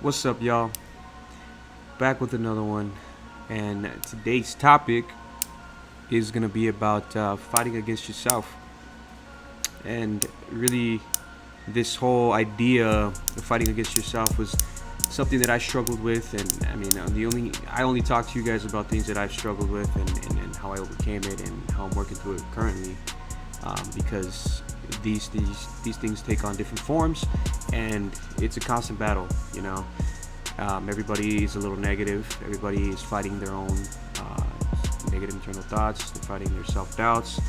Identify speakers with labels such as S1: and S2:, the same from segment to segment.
S1: What's up, y'all? Back with another one, and today's topic is gonna be about fighting against yourself. And really, this whole idea of fighting against yourself was something that I struggled with. And I mean, I only talk to you guys about things that I've struggled with and how I overcame it and how I'm working through it currently, because these things take on different forms, and it's a constant battle. Everybody is a little negative. Everybody is fighting their own negative internal thoughts. They're fighting their self-doubts,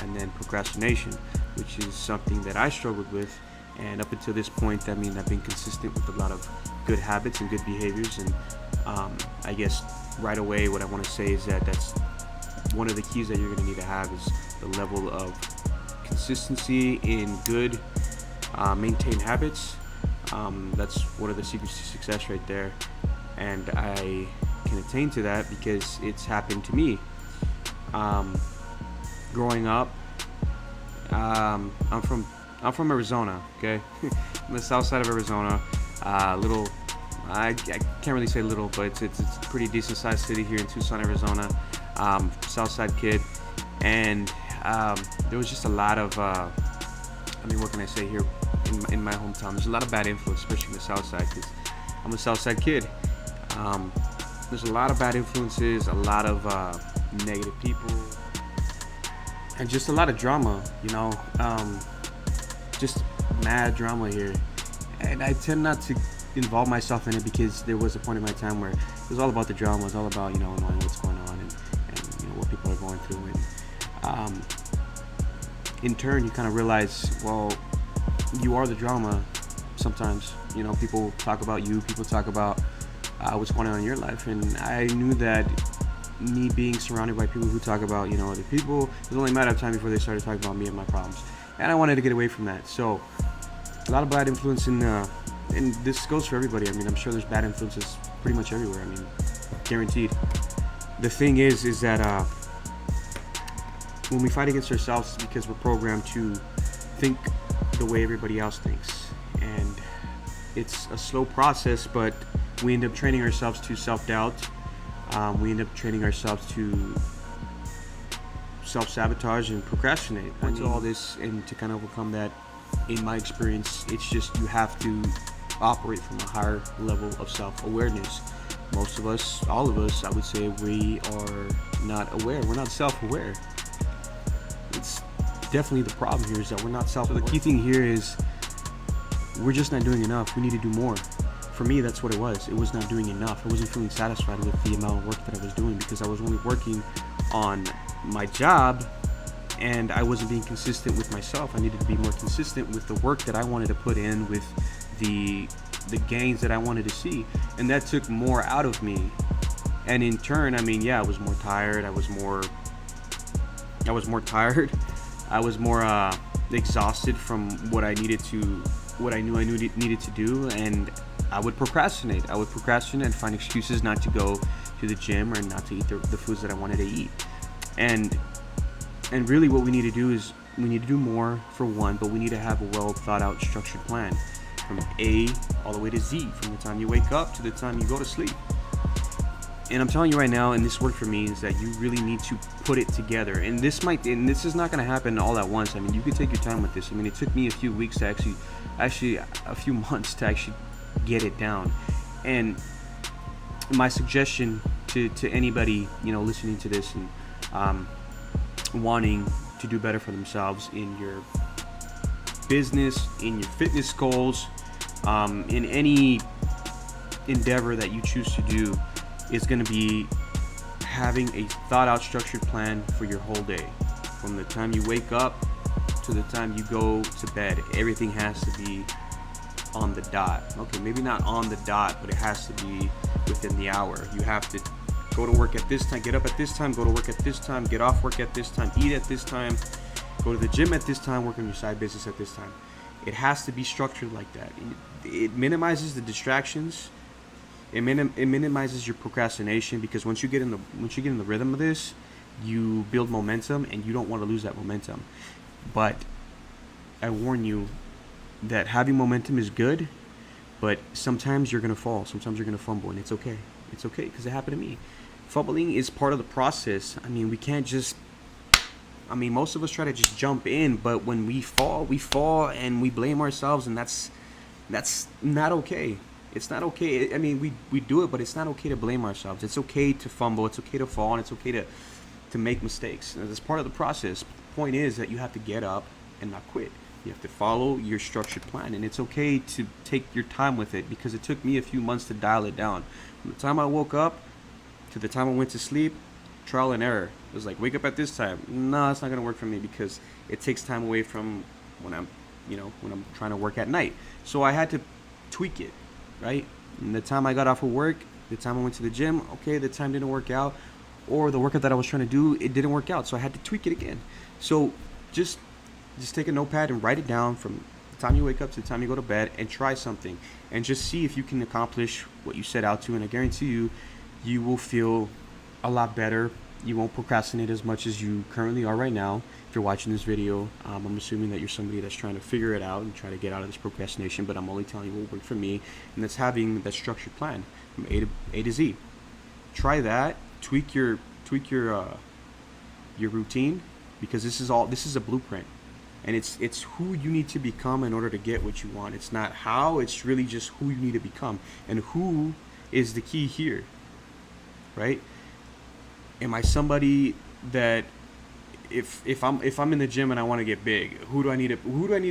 S1: and then procrastination, which is something that I struggled with. And up until this point, I mean, I've been consistent with a lot of good habits and good behaviors. And I guess right away, what I want to say is that that's one of the keys that you're going to need to have is the level of consistency in good maintained habits. That's one of the secrets to success right there, and I can attain to that because it's happened to me. Growing up, I'm from Arizona. Okay, I'm the south side of Arizona. Little, I can't really say little, but it's a pretty decent sized city here in Tucson, Arizona. South side kid, and there was just a lot of what can I say here in my hometown? There's a lot of bad influence, especially in the south side, because I'm a south side kid. There's a lot of bad influences, a lot of negative people, and just a lot of drama, just mad drama here. And I tend not to involve myself in it because there was a point in my time where it was all about the drama. It was all about, knowing what's going on and what people are going through. And in turn, you kind of realize, well, you are the drama sometimes. People talk about you, people talk about what's going on in your life. And I knew that me being surrounded by people who talk about, other people, it was only a matter of time before they started talking about me and my problems. And I wanted to get away from that. So a lot of bad influence and this goes for everybody. I mean, I'm sure there's bad influences pretty much everywhere. I mean, guaranteed. The thing is that when we fight against ourselves, it's because we're programmed to think the way everybody else thinks. And it's a slow process, but we end up training ourselves to self-doubt. We end up training ourselves to self-sabotage and procrastinate. To all this, and to kind of overcome that, in my experience, it's just you have to operate from a higher level of self-awareness. Most of us, all of us, I would say, we are not aware. We're not self-aware. It's definitely the problem here is that we're not self-aware. So the key thing here is we're just not doing enough. We need to do more. For me, that's what it was. It was not doing enough. I wasn't feeling satisfied with the amount of work that I was doing because I was only working on my job and I wasn't being consistent with myself. I needed to be more consistent with the work that I wanted to put in, with the gains that I wanted to see, and that took more out of me. And in turn, I was more tired. I was more tired. I was more exhausted from what I needed to, what I knew needed to do, and I would procrastinate. I would procrastinate and find excuses not to go to the gym or not to eat the foods that I wanted to eat. And really what we need to do is we need to do more, for one, but we need to have a well thought out, structured plan from A all the way to Z, from the time you wake up to the time you go to sleep. And I'm telling you right now, and this worked for me, is that you really need to put it together. And this is not going to happen all at once. I mean, you could take your time with this. I mean, it took me a few weeks to actually a few months to actually get it down. And my suggestion to anybody, listening to this and wanting to do better for themselves in your business, in your fitness goals, in any endeavor that you choose to do, is going to be having a thought out, structured plan for your whole day. From the time you wake up to the time you go to bed, everything has to be on the dot. Okay, maybe not on the dot, but it has to be within the hour. You have to go to work at this time, get up at this time, go to work at this time, get off work at this time, eat at this time, go to the gym at this time, work on your side business at this time. It has to be structured like that. It minimizes the distractions. It minimizes your procrastination, because once you get in the rhythm of this, you build momentum, and you don't want to lose that momentum. But I warn you that having momentum is good, But sometimes you're gonna fall, sometimes you're gonna fumble, and it's okay. It's okay, because it happened to me. Fumbling is part of the process. I mean, we can't just. I mean, most of us try to just jump in, but when we fall, and we blame ourselves, and that's not okay. It's not okay. I mean, we do it, but it's not okay to blame ourselves. It's okay to fumble. It's okay to fall, and it's okay to make mistakes. That's part of the process. The point is that you have to get up and not quit. You have to follow your structured plan, and it's okay to take your time with it, because it took me a few months to dial it down. From the time I woke up to the time I went to sleep, trial and error. It was like, wake up at this time. No, it's not gonna work for me, because it takes time away from when I'm trying to work at night. So I had to tweak it, right? And the time I got off of work, the time I went to the gym, okay, the time didn't work out, or the workout that I was trying to do, it didn't work out. So I had to tweak it again. So just take a notepad and write it down from the time you wake up to the time you go to bed, and try something, and just see if you can accomplish what you set out to. And I guarantee you, you will feel a lot better. You won't procrastinate as much as you currently are right now. If you're watching this video, I'm assuming that you're somebody that's trying to figure it out and try to get out of this procrastination, but I'm only telling you what worked for me, and that's having that structured plan from A to Z. Try that. Tweak your routine, because this is a blueprint, and it's who you need to become in order to get what you want. It's not how, it's really just who you need to become, and who is the key here, right? Am I somebody that if I'm in the gym and I want to get big, who do I need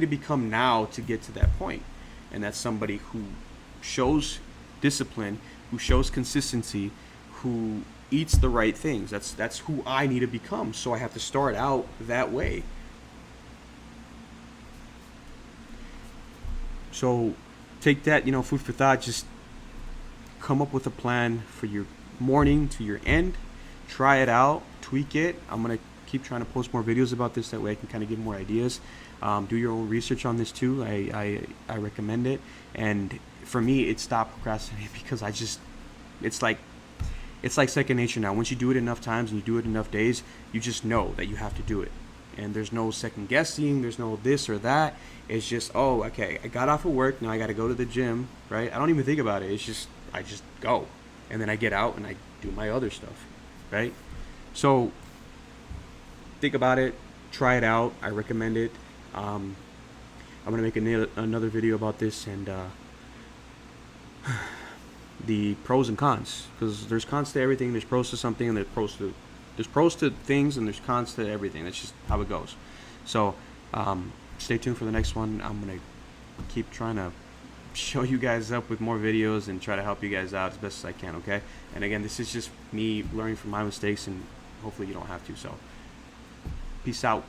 S1: to become now to get to that point? And that's somebody who shows discipline, who shows consistency, who eats the right things. That's who I need to become. So I have to start out that way. So take that, food for thought. Just come up with a plan for your morning to your end. Try it out, tweak it. I'm gonna keep trying to post more videos about this, that way I can kind of give more ideas. Do your own research on this too. I recommend it. And for me, it stopped procrastinating, because it's like second nature now. Once you do it enough times and you do it enough days, you just know that you have to do it. And there's no second guessing, there's no this or that. It's just, oh, okay, I got off of work, now I gotta go to the gym, right? I don't even think about it. I just go. And then I get out and I do my other stuff, right? So think about it, try it out. I recommend it. I'm gonna make another video about this, and the pros and cons, because there's cons to everything. There's pros to something, and there's pros to things, and there's cons to everything. That's just how it goes. So stay tuned for the next one. I'm gonna keep trying to show you guys up with more videos and try to help you guys out as best as I can, okay? And again, this is just me learning from my mistakes, and hopefully you don't have to. So peace out.